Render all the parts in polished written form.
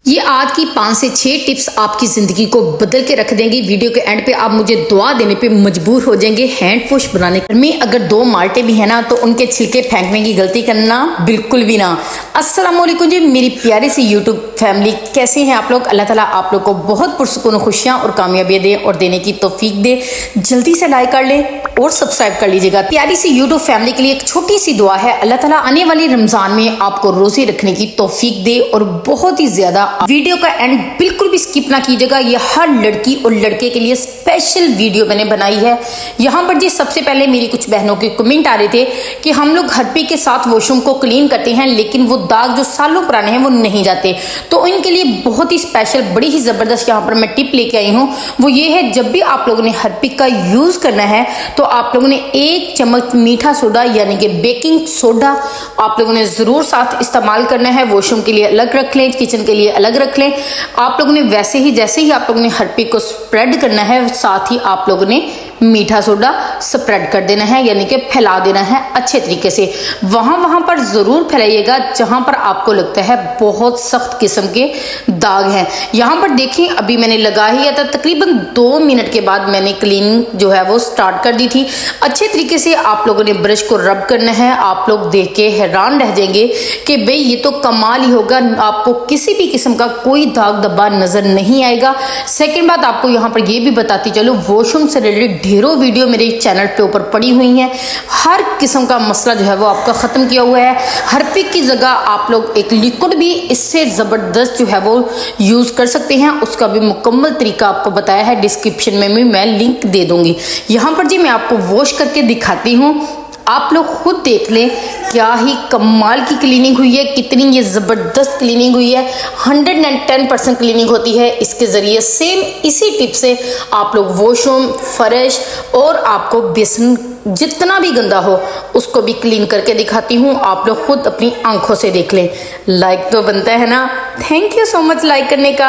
ये आज की 5 से 6 टिप्स आपकी ज़िंदगी को बदल के रख देंगी। वीडियो के एंड पे आप मुझे दुआ देने पे मजबूर हो जाएंगे हैंड वॉश बनाने में। अगर 2 माल्टे भी है ना तो उनके छिलके फेंकने की गलती करना बिल्कुल भी ना। अस्सलाम वालेकुम जी मेरी प्यारी सी यूट्यूब फैमिली, कैसे हैं आप लोग। अल्लाह ताला आप लोग को बहुत पुरसुकून खुशियाँ और कामयाबियाँ दे और देने की तौफीक दे। जल्दी से लाइक कर लें और सब्सक्राइब कर लीजिएगा। प्यारी सी यूट्यूब फैमिली के लिए एक छोटी सी दुआ है, अल्लाह ताला आने वाली रमजान में आपको रोजे रखने की तौफीक दे और बहुत ही ज्यादा। वीडियो का एंड बिल्कुल भी स्किप ना कीजिएगा, ये हर लड़की और लड़के के लिए स्पेशल वीडियो मैंने बनाई है। यहाँ पर जी सबसे पहले मेरी कुछ बहनों के कमेंट आ रहे थे कि हम लोग हरपी के साथ वॉशरूम को क्लीन करते हैं लेकिन वो दाग जो सालों पुराने हैं वो नहीं जाते। तो इनके लिए बहुत ही स्पेशल बड़ी ही जबरदस्त यहाँ पर मैं टिप लेके आई हूँ। वो ये है, जब भी आप लोगों ने हरपिक का यूज करना है तो आप लोगों ने 1 चम्मच मीठा सोडा यानी कि बेकिंग सोडा आप लोगों ने जरूर साथ इस्तेमाल करना है। वॉशरूम के लिए अलग रख लें, किचन के लिए अलग रख लें। आप लोगों ने वैसे ही जैसे ही आप लोगों ने हरपिक को स्प्रेड करना है साथ ही आप लोगों ने मीठा सोडा स्प्रेड कर देना है यानी कि फैला देना है अच्छे तरीके से। वहां पर जरूर फैलाइएगा जहां पर आपको लगता है बहुत सख्त किस्म के दाग हैं। यहाँ पर देखिए अभी मैंने लगा ही था, तकरीबन 2 मिनट के बाद मैंने क्लीनिंग जो है वो स्टार्ट कर दी थी। अच्छे तरीके से आप लोगों ने ब्रश को रब करना है। आप लोग देख के हैरान रह जाएंगे कि भाई ये तो कमाल ही होगा, आपको किसी भी किस्म का कोई दाग धब्बा नजर नहीं आएगा। सेकेंड बात आपको यहाँ पर ये भी बताती चलो, वॉशरूम से रिलेटेड ढेरों वीडियो मेरे चैनल पे ऊपर पड़ी हुई हैं। हर किस्म का मसला जो है वो आपका खत्म किया हुआ है। हरपिक की जगह आप लोग एक लिक्विड भी इससे जबरदस्त जो है वो यूज कर सकते हैं, उसका भी मुकम्मल तरीका आपको बताया है। डिस्क्रिप्शन में भी मैं लिंक दे दूंगी। यहाँ पर जी मैं आपको वॉश करके दिखाती हूँ, आप लोग खुद देख लें क्या ही कमाल की क्लीनिंग हुई है, कितनी ये ज़बरदस्त क्लीनिंग हुई है। 110% क्लीनिंग होती है इसके ज़रिए। सेम इसी टिप से आप लोग वॉशरूम, फर्श और आपको बेसन जितना भी गंदा हो उसको भी क्लीन करके दिखाती हूँ। आप लोग खुद अपनी आंखों से देख लें। लाइक तो बनता है ना, thank you so much like करने का।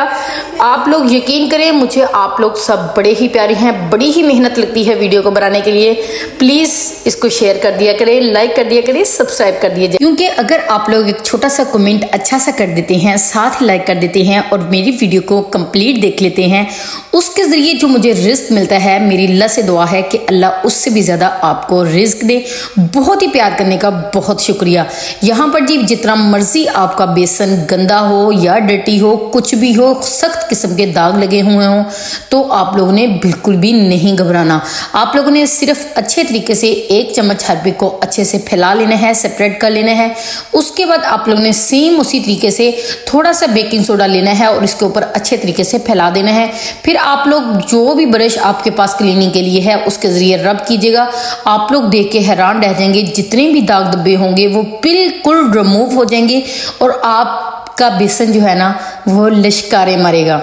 आप लोग यकीन करें मुझे आप लोग सब बड़े ही प्यारे हैं, बड़ी ही मेहनत लगती है वीडियो को बनाने के लिए। प्लीज़ इसको शेयर कर दिया करें, लाइक कर दिया करें, सब्सक्राइब कर दिया जाए। क्योंकि अगर आप लोग एक छोटा सा कमेंट अच्छा सा कर देते हैं, साथ ही लाइक कर देते हैं और मेरी वीडियो को कंप्लीट देख लेते हैं, उसके ज़रिए जो मुझे रिस्क मिलता है, मेरी अल्लाह से दुआ है कि अल्लाह उससे भी ज़्यादा आपको रिस्क दे। बहुत ही प्यार करने का बहुत शुक्रिया। यहाँ पर जी जितना मर्जी आपका बेसन गंदा हो या डर्टी हो, कुछ भी हो, सख्त किस्म के दाग लगे हुए हों, तो आप लोगों ने बिल्कुल भी नहीं घबराना। आप लोगों ने सिर्फ अच्छे तरीके से 1 चम्मच हरपिक को अच्छे से फैला लेना है, सेपरेट कर लेना है। उसके बाद आप लोगों ने सेम उसी तरीके से थोड़ा सा बेकिंग सोडा लेना है और इसके ऊपर अच्छे तरीके से फैला देना है। फिर आप लोग जो भी ब्रश आपके पास क्लीनिंग के लिए है उसके जरिए रब कीजिएगा। आप लोग देख के हैरान रह जाएंगे, जितने भी दाग धब्बे होंगे वो बिल्कुल रिमूव हो जाएंगे और आपका बेसन जो है ना वो लिशकारे मारेगा।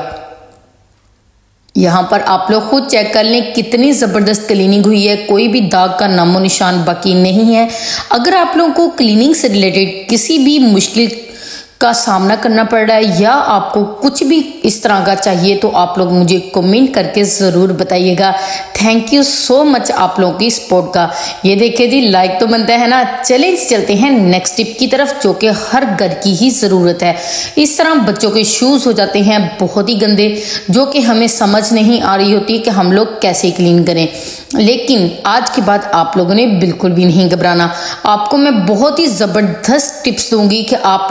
यहाँ पर आप लोग खुद चेक कर लें कितनी ज़बरदस्त क्लीनिंग हुई है, कोई भी दाग का नामो निशान बाकी नहीं है। अगर आप लोगों को क्लीनिंग से रिलेटेड किसी भी मुश्किल का सामना करना पड़ रहा है या आपको कुछ भी इस तरह का चाहिए तो आप लोग मुझे कमेंट करके ज़रूर बताइएगा। थैंक यू सो मच आप लोगों की सपोर्ट का। ये देखिए जी लाइक तो बनता है ना। चलें चलते हैं नेक्स्ट टिप की तरफ जो कि हर घर की ही ज़रूरत है। इस तरह बच्चों के शूज़ हो जाते हैं बहुत ही गंदे, जो कि हमें समझ नहीं आ रही होती कि हम लोग कैसे क्लीन करें। लेकिन आज के बाद आप लोगों ने बिल्कुल भी नहीं घबराना। आपको मैं बहुत ही ज़बरदस्त टिप्स दूंगी कि आप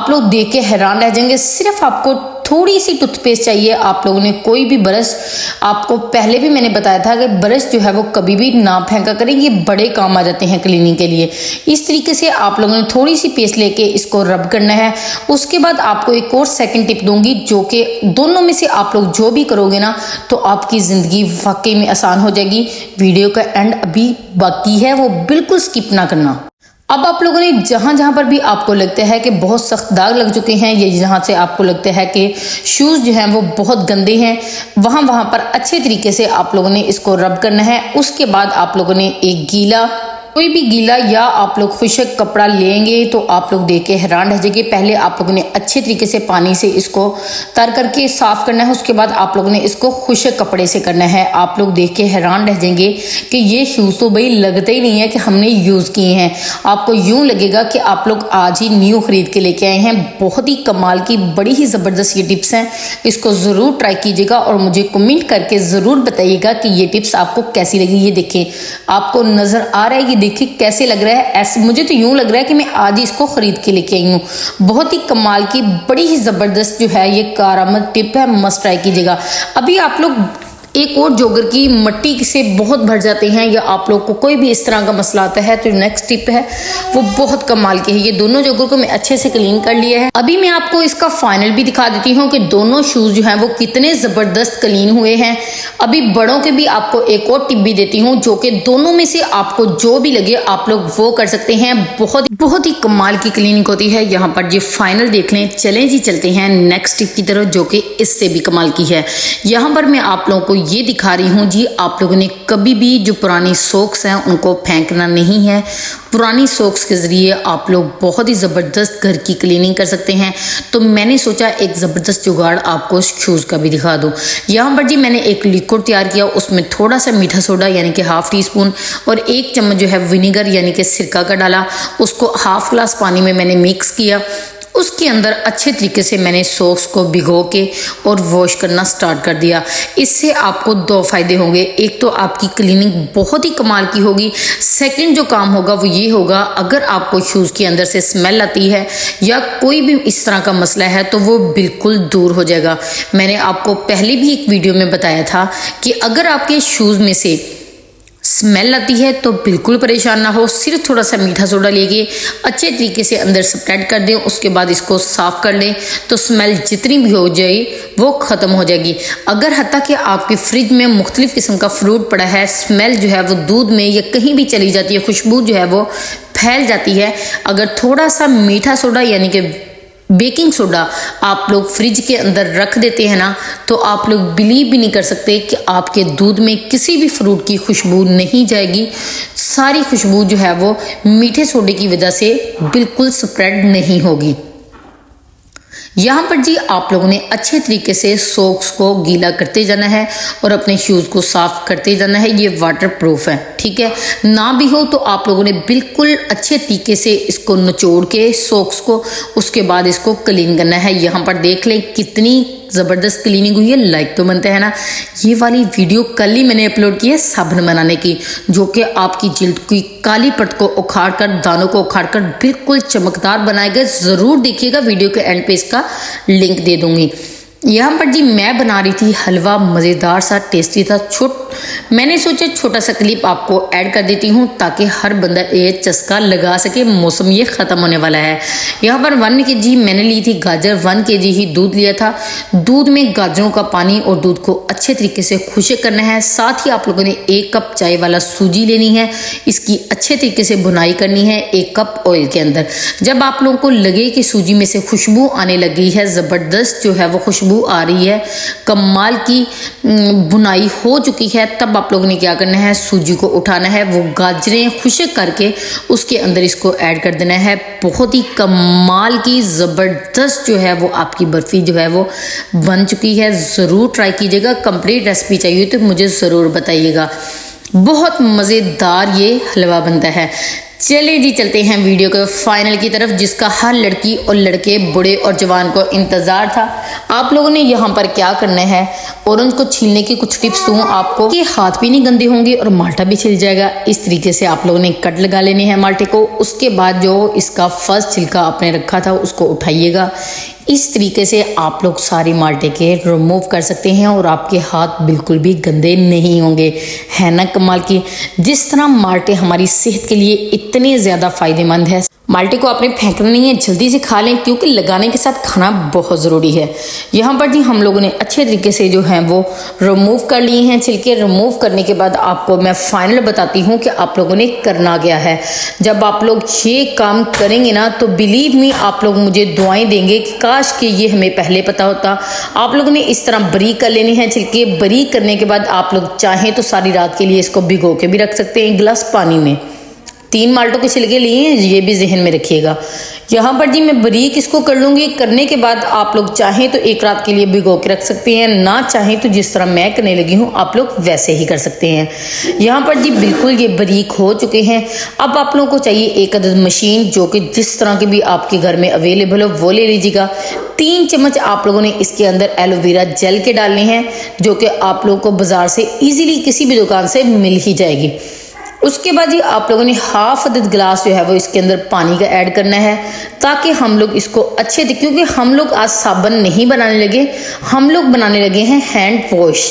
लोग देख के हैरान रह जाएंगे। सिर्फ आपको थोड़ी सी टूथपेस्ट चाहिए। आप लोगों ने कोई भी ब्रश, आपको पहले भी मैंने बताया था कि ब्रश जो है वो कभी भी ना फेंका करें, ये बड़े काम आ जाते हैं क्लीनिंग के लिए। इस तरीके से आप लोगों ने थोड़ी सी पेस्ट लेके इसको रब करना है। उसके बाद आपको एक और सेकंड टिप दूंगी जो कि दोनों में से आप लोग जो भी करोगे ना तो आपकी ज़िंदगी वाकई में आसान हो जाएगी। वीडियो का एंड अभी बाकी है, वो बिल्कुल स्किप ना करना। अब आप लोगों ने जहाँ जहाँ पर भी आपको लगता है कि बहुत सख्त दाग लग चुके हैं, ये जहाँ से आपको लगता है कि शूज़ जो हैं वो बहुत गंदे हैं, वहाँ पर अच्छे तरीके से आप लोगों ने इसको रब करना है। उसके बाद आप लोगों ने एक गीला कोई भी गीला या आप लोग खुश्क कपड़ा लेंगे तो आप लोग देख के हैरान रह जाएंगे। पहले आप लोगों ने अच्छे तरीके से पानी से इसको तर करके साफ करना है, उसके बाद आप लोगों ने इसको खुश्क कपड़े से करना है। आप लोग देख के हैरान रह जाएंगे कि ये शूज़ तो भाई लगते ही नहीं है कि हमने यूज़ किए हैं। आपको यूं लगेगा कि आप लोग आज ही न्यू खरीद के लेके आए हैं। बहुत ही कमाल की, बड़ी ही ज़बरदस्त ये टिप्स हैं। इसको ज़रूर ट्राई कीजिएगा और मुझे कमेंट करके ज़रूर बताइएगा कि ये टिप्स आपको कैसी लगी। ये देखें, आपको नज़र आ रहा है, ये देखिए कैसे लग रहा है। ऐसे मुझे तो यूं लग रहा है कि मैं आज ही इसको खरीद के लेके आई हूँ। बहुत ही कमाल की, बड़ी ही ज़बरदस्त जो है ये कारआमद टिप है, मस्ट ट्राई कीजिएगा। अभी आप लोग एक और जोगर की मिट्टी से बहुत भर जाते हैं या आप लोग को कोई भी इस तरह का मसला आता है तो नेक्स्ट टिप है वो बहुत कमाल की है। ये दोनों जोगर को मैं अच्छे से क्लीन कर लिया है। अभी मैं आपको इसका फाइनल भी दिखा देती हूँ कि दोनों शूज जो हैं वो कितने जबरदस्त क्लीन हुए हैं। अभी बड़ों के भी आपको एक और टिप भी देती हूँ जो कि दोनों में से आपको जो भी लगे आप लोग वो कर सकते हैं। बहुत ही कमाल की क्लीनिंग होती है। यहाँ पर ये फाइनल देख लें। चलें जी, चलते हैं नेक्स्ट टिप की तरफ जो कि इससे भी कमाल की है। यहाँ पर मैं आप लोगों को ये दिखा रही हूँ जी, आप लोगों ने कभी भी जो पुरानी सॉक्स हैं उनको फेंकना नहीं है। पुरानी सॉक्स के ज़रिए आप लोग बहुत ही ज़बरदस्त घर की क्लीनिंग कर सकते हैं। तो मैंने सोचा एक ज़बरदस्त जुगाड़ आपको शूज़ का भी दिखा दूँ। यहाँ पर जी मैंने एक लिक्विड तैयार किया, उसमें थोड़ा सा मीठा सोडा यानी कि हाफ़ टी स्पून और 1 चम्मच जो है विनेगर यानी कि सिरका का डाला। उसको हाफ ग्लास पानी में मैंने मिक्स किया। उसके अंदर अच्छे तरीके से मैंने सॉक्स को भिगो के और वॉश करना स्टार्ट कर दिया। इससे आपको 2 फ़ायदे होंगे। एक तो आपकी क्लीनिंग बहुत ही कमाल की होगी। सेकंड जो काम होगा वो ये होगा, अगर आपको शूज़ के अंदर से स्मेल आती है या कोई भी इस तरह का मसला है तो वो बिल्कुल दूर हो जाएगा। मैंने आपको पहले भी एक वीडियो में बताया था कि अगर आपके शूज़ में से स्मेल आती है तो बिल्कुल परेशान ना हो। सिर्फ थोड़ा सा मीठा सोडा लेके अच्छे तरीके से अंदर स्प्रेड कर दें, उसके बाद इसको साफ़ कर लें तो स्मेल जितनी भी हो जाए वो ख़त्म हो जाएगी। अगर हत्ता कि आपके फ्रिज में मुख्तलिफ़ किस्म का फ्रूट पड़ा है, स्मेल जो है वो दूध में या कहीं भी चली जाती है, खुशबू जो है वो फैल जाती है। अगर थोड़ा सा मीठा सोडा यानी कि बेकिंग सोडा आप लोग फ्रिज के अंदर रख देते हैं ना, तो आप लोग बिलीव भी नहीं कर सकते कि आपके दूध में किसी भी फ्रूट की खुशबू नहीं जाएगी। सारी खुशबू जो है वो मीठे सोडे की वजह से बिल्कुल स्प्रेड नहीं होगी। यहाँ पर जी आप लोगों ने अच्छे तरीके से सॉक्स को गीला करते जाना है और अपने शूज़ को साफ़ करते जाना है। ये वाटर प्रूफ है, ठीक है। ना भी हो तो आप लोगों ने बिल्कुल अच्छे तरीके से इसको निचोड़ के सॉक्स को, उसके बाद इसको क्लीन करना है। यहाँ पर देख लें कितनी ज़बरदस्त क्लीनिंग हुई है। लाइक तो बनता है ना। ये वाली वीडियो कल ही मैंने अपलोड की है साबुन बनाने की, जो कि आपकी जिल्द की काली परत को उखाड़ कर, दानों को उखाड़ कर बिल्कुल चमकदार बनाएगा। ज़रूर देखिएगा, वीडियो के एंड पे इसका लिंक दे दूंगी। यहाँ पर जी मैं बना रही थी हलवा, मज़ेदार सा, टेस्टी था। मैंने सोचा छोटा सा क्लिप आपको ऐड कर देती हूँ ताकि हर बंदा ये चस्का लगा सके। मौसम ये ख़त्म होने वाला है। यहाँ पर 1 kg मैंने ली थी गाजर, 1 kg ही दूध लिया था। दूध में गाजरों का पानी और दूध को अच्छे तरीके से खुश्क करना है। साथ ही आप लोगों ने 1 कप चाय वाला सूजी लेनी है, इसकी अच्छे तरीके से भुनाई करनी है 1 कप ऑयल के अंदर। जब आप लोगों को लगे कि सूजी में से खुशबू आने लगी है, ज़बरदस्त जो है वो खुशबू आ रही है, कमाल की भुनाई हो चुकी है, तब आप लोगों ने क्या करना है, सूजी को उठाना है, वो गाजरें खुश्क करके उसके अंदर इसको ऐड कर देना है। बहुत ही कमाल की ज़बरदस्त जो है वो आपकी बर्फ़ी जो है वो बन चुकी है। ज़रूर ट्राई कीजिएगा। कंप्लीट रेसिपी चाहिए तो मुझे ज़रूर बताइएगा। बहुत मज़ेदार ये हलवा बनता है। चलिए जी चलते हैं वीडियो के फाइनल की तरफ, जिसका हर लड़की और लड़के, बूढ़े और जवान को इंतज़ार था। आप लोगों ने यहाँ पर क्या करना है, ऑरेंज को छीलने की कुछ टिप्स दूँ आपको कि हाथ भी नहीं गंदे होंगे और माल्टा भी छिल जाएगा। इस तरीके से आप लोगों ने कट लगा लेने हैं माल्टे को। उसके बाद जो इसका फर्स्ट छिलका आपने रखा था उसको उठाइएगा। इस तरीके से आप लोग सारी माल्टे के रिमूव कर सकते हैं और आपके हाथ बिल्कुल भी गंदे नहीं होंगे। है ना कमाल की। जिस तरह माल्टे हमारी सेहत के लिए इतने ज़्यादा फ़ायदेमंद है, माल्टे को आपने फेंकना नहीं है, जल्दी से खा लें क्योंकि लगाने के साथ खाना बहुत ज़रूरी है। यहाँ पर जी हम लोगों ने अच्छे तरीके से जो हैं वो रिमूव कर लिए हैं छिलके। रिमूव करने के बाद आपको मैं फाइनल बताती हूँ कि आप लोगों ने करना क्या है। जब आप लोग ये काम करेंगे ना तो बिलीव मी आप लोग मुझे दुआएं देंगे कि काश कि ये हमें पहले पता होता। आप लोगों ने इस तरह बरीक कर लेने हैं छिलके। बरीक करने के बाद आप लोग चाहें तो सारी रात के लिए इसको भिगो के भी रख सकते हैं 1 गिलास पानी में। 3 माल्टों के छिलके लिए हैं, ये भी जहन में रखिएगा। यहाँ पर जी मैं बारीक इसको कर लूँगी। करने के बाद आप लोग चाहें तो 1 रात के लिए भिगो के रख सकते हैं, ना चाहें तो जिस तरह मैं करने लगी हूँ आप लोग वैसे ही कर सकते हैं। यहाँ पर जी बिल्कुल ये बारीक हो चुके हैं। अब आप लोगों को चाहिए 1 अदद मशीन, जो कि जिस तरह की भी आपके घर में अवेलेबल हो वो ले लीजिएगा। 3 चम्मच आप लोगों ने इसके अंदर एलोवेरा जेल के डालने हैं, जो कि आप लोगों को बाजार से ईजिली किसी भी दुकान से मिल ही जाएगी। उसके बाद जी आप लोगों ने हाफ अदद गिलास जो है वो इसके अंदर पानी का ऐड करना है, ताकि हम लोग इसको अच्छे से, क्योंकि हम लोग आज साबुन नहीं बनाने लगे, हम लोग बनाने लगे हैं हैंड वॉश।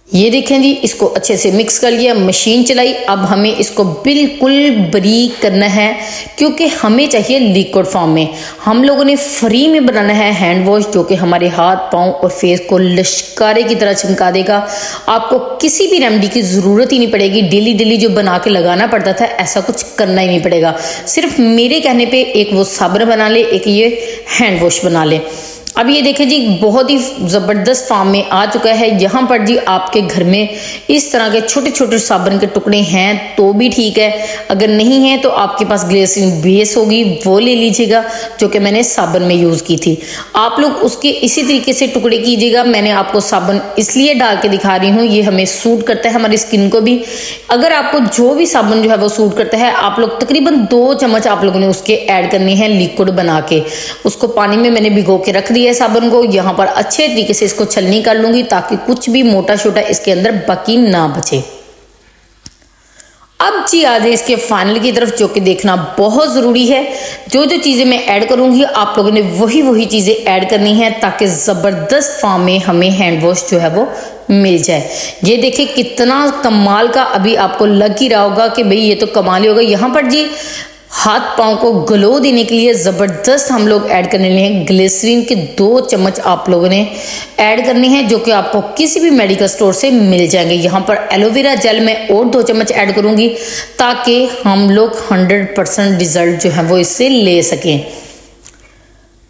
ये देखें जी, इसको अच्छे से मिक्स कर लिया, मशीन चलाई। अब हमें इसको बिल्कुल बारीक करना है, क्योंकि हमें चाहिए लिक्विड फॉर्म में। हम लोगों ने फ्री में बनाना है हैंड वॉश, जो कि हमारे हाथ पांव और फेस को लश्कारे की तरह चमका देगा। आपको किसी भी रेमेडी की ज़रूरत ही नहीं पड़ेगी। डेली डेली जो बना के लगाना पड़ता था, ऐसा कुछ करना ही नहीं पड़ेगा। सिर्फ मेरे कहने पर एक वो साबुन बना ले, एक ये हैंड वॉश बना ले। अब ये देखें जी, बहुत ही ज़बरदस्त फॉर्म में आ चुका है। यहाँ पर जी आपके घर में इस तरह के छोटे छोटे साबुन के टुकड़े हैं तो भी ठीक है, अगर नहीं है तो आपके पास ग्लिसरीन बेस होगी, वो ले लीजिएगा, जो कि मैंने साबुन में यूज़ की थी। आप लोग उसके इसी तरीके से टुकड़े कीजिएगा। मैंने आपको साबुन इसलिए डाल के दिखा रही हूँ, ये हमें सूट करता है हमारी स्किन को भी। अगर आपको जो भी साबुन जो है वो सूट करता है, आप लोग तकरीबन 2 चम्मच आप लोगों ने उसके ऐड करनी है लिक्विड बना के। उसको पानी में मैंने भिगो के रख दिया साबुन को। यहाँ पर अच्छे तरीके से इसको छलनी कर लूंगी, ताकि कुछ भी मोटा छोटा इसके अंदर बाकी ना बचे। अब जी आ जाए इसके फाइनल की तरफ, जो कि देखना बहुत ज़रूरी है। जो जो चीज़ें मैं ऐड करूंगी आप लोगों ने वही चीज़ें ऐड करनी है, ताकि ज़बरदस्त फॉर्म में हमें हैंड वॉश जो है वो मिल जाए। ये देखिए कितना कमाल का, अभी आपको लग ही रहा होगा कि भाई ये तो कमाल ही होगा। यहाँ पर जी हाथ पाँव को ग्लो देने के लिए ज़बरदस्त हम लोग ऐड करने लिए हैं ग्लिसरीन के 2 चम्मच आप लोगों ने ऐड करने हैं, जो कि आपको किसी भी मेडिकल स्टोर से मिल जाएंगे। यहाँ पर एलोवेरा जेल में और 2 चम्मच ऐड करूँगी, ताकि हम लोग 100% रिजल्ट जो है वो इससे ले सकें।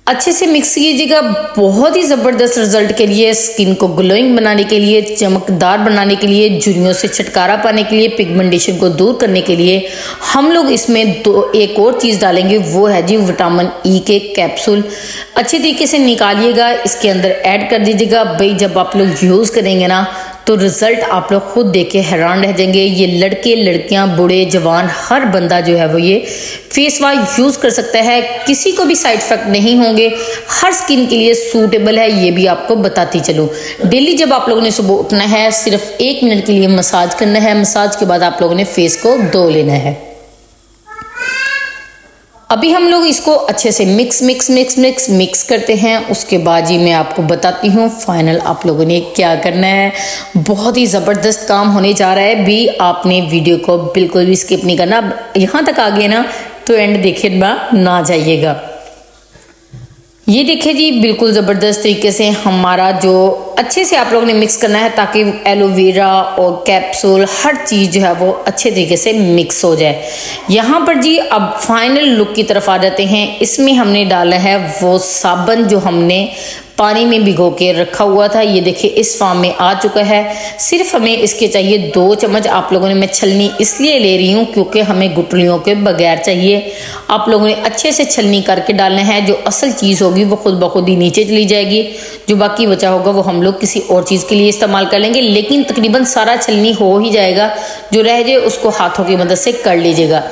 अच्छे से मिक्स कीजिएगा। बहुत ही ज़बरदस्त रिजल्ट के लिए, स्किन को ग्लोइंग बनाने के लिए, चमकदार बनाने के लिए, झुर्रियों से छुटकारा पाने के लिए, पिगमेंटेशन को दूर करने के लिए हम लोग इसमें एक और चीज़ डालेंगे, वो है जी विटामिन ई के कैप्सूल। अच्छे तरीके से निकालिएगा, इसके अंदर ऐड कर दीजिएगा। भाई जब आप लोग यूज़ करेंगे ना, तो रिज़ल्ट आप लोग खुद देख के हैरान रह जाएंगे। ये लड़के लड़कियां बूढ़े जवान हर बंदा जो है वो ये फेस वॉश यूज़ कर सकता है, किसी को भी साइड इफेक्ट नहीं होंगे, हर स्किन के लिए सूटेबल है, ये भी आपको बताती चलूँ। डेली जब आप लोगों ने सुबह उठना है, सिर्फ 1 मिनट के लिए मसाज करना है। मसाज के बाद आप लोगों ने फेस को धो लेना है। अभी हम लोग इसको अच्छे से मिक्स करते हैं। उसके बाद जी मैं आपको बताती हूँ फाइनल आप लोगों ने क्या करना है। बहुत ही ज़बरदस्त काम होने जा रहा है भी, आपने वीडियो को बिल्कुल भी स्किप नहीं करना। यहाँ तक आ गए ना तो एंड देखे ना जाइएगा। ये देखिए जी, बिल्कुल ज़बरदस्त तरीके से हमारा जो अच्छे से आप लोगों ने मिक्स करना है, ताकि एलोवेरा और कैप्सूल हर चीज़ जो है वो अच्छे तरीके से मिक्स हो जाए। यहाँ पर जी अब फाइनल लुक की तरफ आ जाते हैं। इसमें हमने डाला है वो साबुन जो हमने पानी में भिगो के रखा हुआ था। ये देखिए इस फॉर्म में आ चुका है। सिर्फ हमें इसके चाहिए 2 चम्मच। आप लोगों ने, मैं छलनी इसलिए ले रही हूँ क्योंकि हमें गुठलियों के बगैर चाहिए। आप लोगों ने अच्छे से छलनी करके डालना है। जो असल चीज़ होगी वो खुद ब खुद ही नीचे चली जाएगी। जो बाकी बचा होगा वो हम लोग किसी और चीज़ के लिए इस्तेमाल कर लेंगे, लेकिन तकरीबन सारा छलनी हो ही जाएगा। जो रह जाए उसको हाथों की मदद से कर लीजिएगा,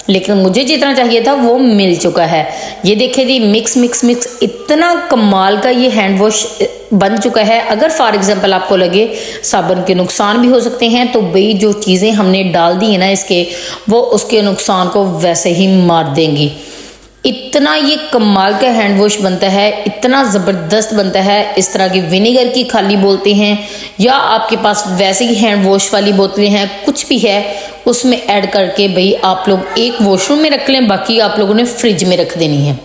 लेकिन मुझे जितना चाहिए था वो मिल चुका है। ये देखिए जी, मिक्स इतना कमाल का ये हैंड वॉश बन चुका है। अगर फॉर एग्जांपल आपको लगे साबुन के नुकसान भी हो सकते हैं, तो भाई जो चीज़ें हमने डाल दी है ना इसके, वो उसके नुकसान को वैसे ही मार देंगी। इतना ये कमाल का हैंड वॉश बनता है, इतना ज़बरदस्त बनता है। इस तरह की विनेगर की खाली बोलते हैं, या आपके पास वैसे ही हैंड वॉश वाली बोतलें हैं, कुछ भी है, उसमें ऐड करके भाई आप लोग एक वॉशरूम में रख लें, बाकी आप लोगों ने फ्रिज में रख देनी है।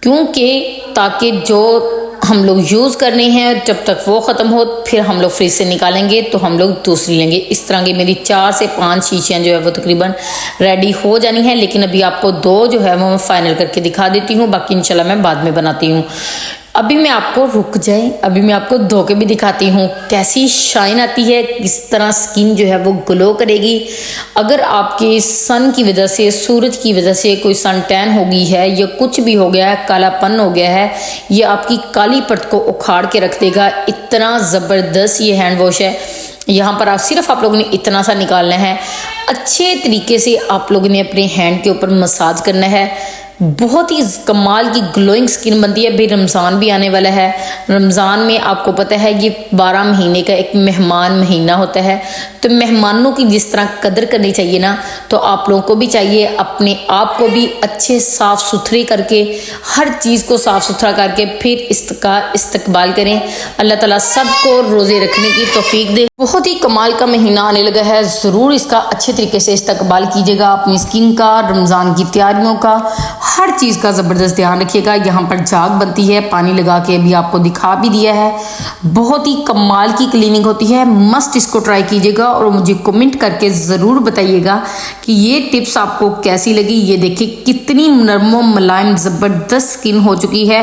क्योंकि ताकि जो हम लोग यूज़ करने हैं, जब तक वो ख़त्म हो फिर हम लोग फ्रिज से निकालेंगे तो हम लोग दूसरी लेंगे। इस तरह की मेरी 4 से 5 शीशियाँ जो है वो तकरीबन रेडी हो जानी है, लेकिन अभी आपको 2 जो है वो मैं फाइनल करके दिखा देती हूँ, बाकी इंशाल्लाह मैं बाद में बनाती हूँ। अभी मैं आपको रुक जाए, अभी मैं आपको धो के भी दिखाती हूँ कैसी शाइन आती है, किस तरह स्किन जो है वो ग्लो करेगी। अगर आपके सन की वजह से, सूरज की वजह से कोई सन टैन हो गई है या कुछ भी हो गया है, कालापन हो गया है, ये आपकी काली परत को उखाड़ के रख देगा। इतना ज़बरदस्त ये हैंड वॉश है। यहाँ पर आप लोगों ने इतना सा निकालना है, अच्छे तरीके से आप लोगों ने अपने हैंड के ऊपर मसाज करना है। बहुत ही कमाल की ग्लोइंग स्किन बनती है। भाई रमज़ान भी आने वाला है। रमज़ान में आपको पता है ये 12 महीने का एक मेहमान महीना होता है, तो मेहमानों की जिस तरह कदर करनी चाहिए ना, तो आप लोगों को भी चाहिए अपने आप को भी अच्छे साफ़ सुथरे करके, हर चीज़ को साफ़ सुथरा करके फिर इसका इस्तकबाल करें। अल्लाह ताला सबको रोज़े रखने की तौफीक दे। बहुत ही कमाल का महीना आने लगा है, ज़रूर इसका अच्छे तरीके से इस्तकबाल कीजिएगा। अपनी स्किन का, रमज़ान की तैयारियों का, हर चीज़ का ज़बरदस्त ध्यान रखिएगा। यहाँ पर झाग बनती है, पानी लगा के अभी आपको दिखा भी दिया है। बहुत ही कमाल की क्लीनिंग होती है, मस्ट इसको ट्राई कीजिएगा और मुझे कमेंट करके ज़रूर बताइएगा कि ये टिप्स आपको कैसी लगी। ये देखिए कितनी नरम मुलायम ज़बरदस्त स्किन हो चुकी है।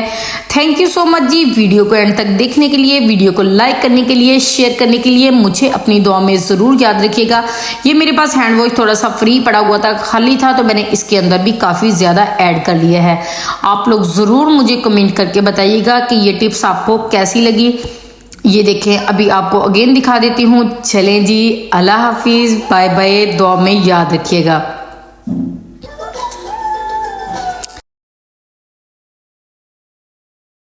थैंक यू सो मच जी वीडियो को एंड तक देखने के लिए, वीडियो को लाइक करने के लिए, शेयर करने के लिए। मुझे अपनी दुआ में ज़रूर याद रखिएगा। ये मेरे पास हैंड वॉश थोड़ा सा फ्री पड़ा हुआ था, खाली था, तो मैंने इसके अंदर भी काफ़ी ज़्यादा ऐड कर लिया है। आप लोग ज़रूर मुझे कमेंट करके बताइएगा कि ये टिप्स आपको कैसी लगी। ये देखें, अभी आपको अगेन दिखा देती हूँ। चलें जी, अल्लाह हाफिज़, बाय बाय, दुआ में याद रखिएगा।